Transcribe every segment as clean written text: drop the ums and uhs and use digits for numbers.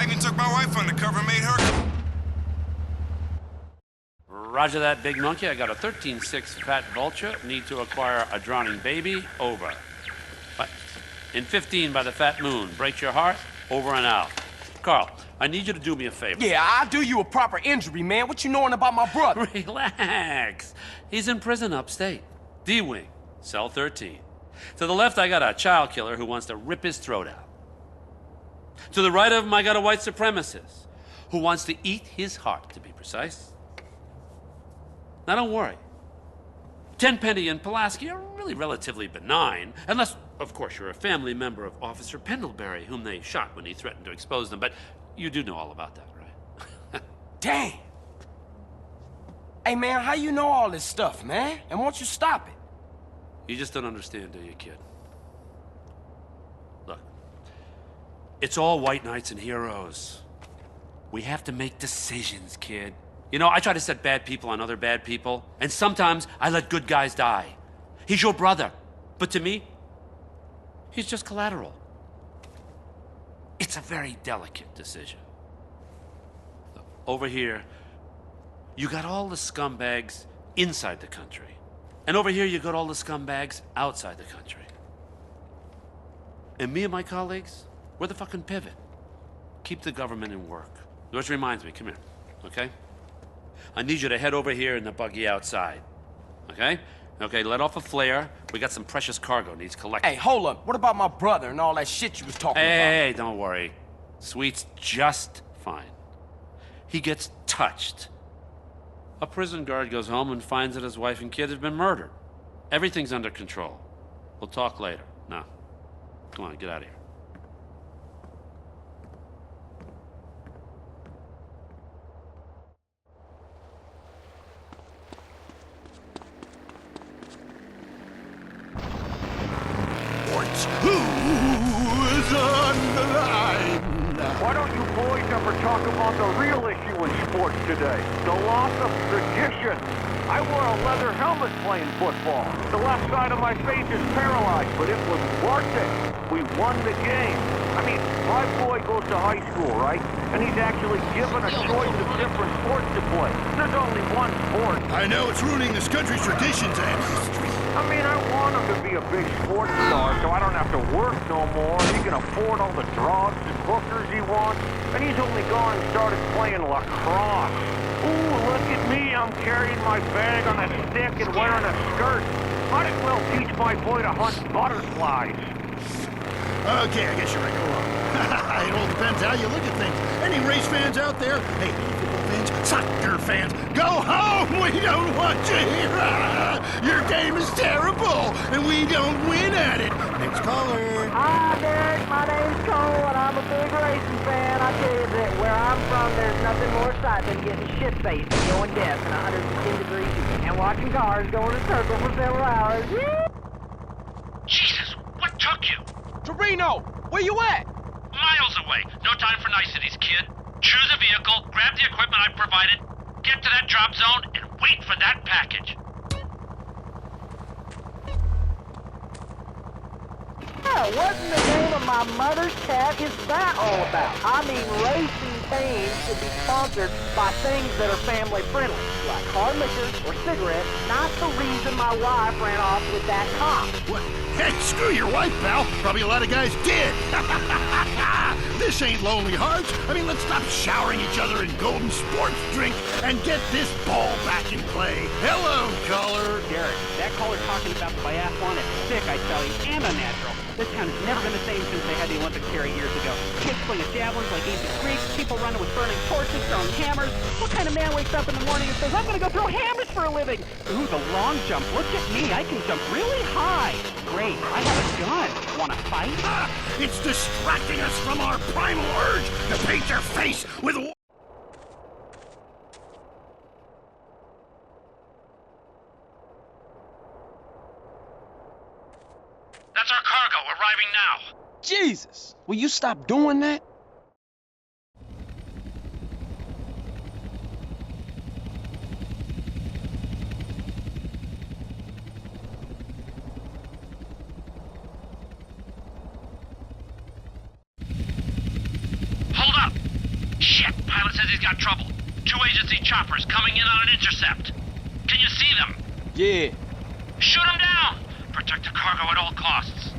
wagon took my wife undercover and made her... Roger that, big monkey. I got a 13-6 fat vulture. Need to acquire a drowning baby. Over. What? In 15 by the fat moon. Breaks your heart. Over and out. Carl, I need you to do me a favor. Yeah, I'll do you a proper injury, man. What you knowing about my brother? Relax. He's in prison upstate. D-Wing, cell 13. To the left, I got a child killer who wants to rip his throat out. To the right of him, I got a white supremacist who wants to eat his heart, to be precise. Now, don't worry. Tenpenny and Pulaski are really relatively benign, unless, of course, you're a family member of Officer Pendlebury, whom they shot when he threatened to expose them. But you do know all about that, right? Damn. Hey, man, how you know all this stuff, man? And won't you stop it? You just don't understand, do you, kid? Look, it's all white knights and heroes. We have to make decisions, kid. You know, I try to set bad people on other bad people, and sometimes I let good guys die. He's your brother, but to me, he's just collateral. It's a very delicate decision. Look, over here, you got all the scumbags inside the country, and over here you got all the scumbags outside the country. And me and my colleagues, we're the fucking pivot. Keep the government in work. Which reminds me, come here, okay? I need you to head over here in the buggy outside. Okay? Okay, let off a flare. We got some precious cargo needs collecting. Hey, hold up. What about my brother and all that shit you was talking about? Hey, don't worry. Sweet's just fine. He gets touched. A prison guard goes home and finds that his wife and kid have been murdered. Everything's under control. We'll talk later. Now, come on, get out of here. Who's on the line? Why don't you boys ever talk about the real issue in sports today? The loss of tradition. I wore a leather helmet playing football. The left side of my face is paralyzed, but it was worth it. We won the game. I mean, my boy goes to high school, right? And he's actually given a choice of different sports to play. There's only one sport. I know it's ruining this country's traditions and history. I mean, I want him to be a big sports star so I don't have to work no more. He can afford all the drugs and hookers he wants. And he's only gone and started playing lacrosse. Ooh, look at me. I'm carrying my bag on a stick and wearing a skirt. Might as well teach my boy to hunt butterflies. Okay, I guess you're right. Go along. It all depends how you look at things. Any race fans out there? Hey, football fans, soccer fans, go home! We don't want you here! Your game is terrible, and we don't win at it. Next caller. Hi, Derek. My name's Cole, and I'm a big racing fan. I tell you that where I'm from, there's nothing more exciting than getting shit-faced and going deaf in 110 degrees and watching cars go in a circle for several hours. Jesus, what took you? Torino, where you at? Miles away. No time for niceties, kid. Choose a vehicle, grab the equipment I provided, get to that drop zone, and wait for that package. Yeah, what in the name of my mother's cat is that all about? I mean, racing teams should be sponsored by things that are family friendly, like hard liquor or cigarettes, not the reason my wife ran off with that cop. What? Hey, screw your wife, pal. Probably a lot of guys did. This ain't Lonely Hearts. I mean, let's stop showering each other in golden sports drink and get this ball back in play. Hello, caller. Derek, that caller talking about the biathlon is sick, I tell you, and unnatural. This town has never been the same since they had the Olympics here 8 years ago. Kids playing javelins like ancient Greeks, people running with burning torches, throwing hammers. What kind of man wakes up in the morning and says, I'm gonna go throw hammers for a living? Ooh, the long jump. Look at me, I can jump really high. Great, I have a gun. Wanna fight? Ah, it's distracting us from our primal urge to paint your face with... That's our cargo, arriving now. Jesus, will you stop doing that? Hold up! says he's got trouble. 2 agency choppers coming in on an intercept. Can you see them? Yeah. Shoot them down! Protect the cargo at all costs.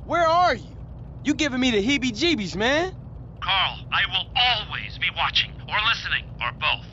Where are you? You giving me the heebie-jeebies, man. Carl, I will always be watching, or listening, or both.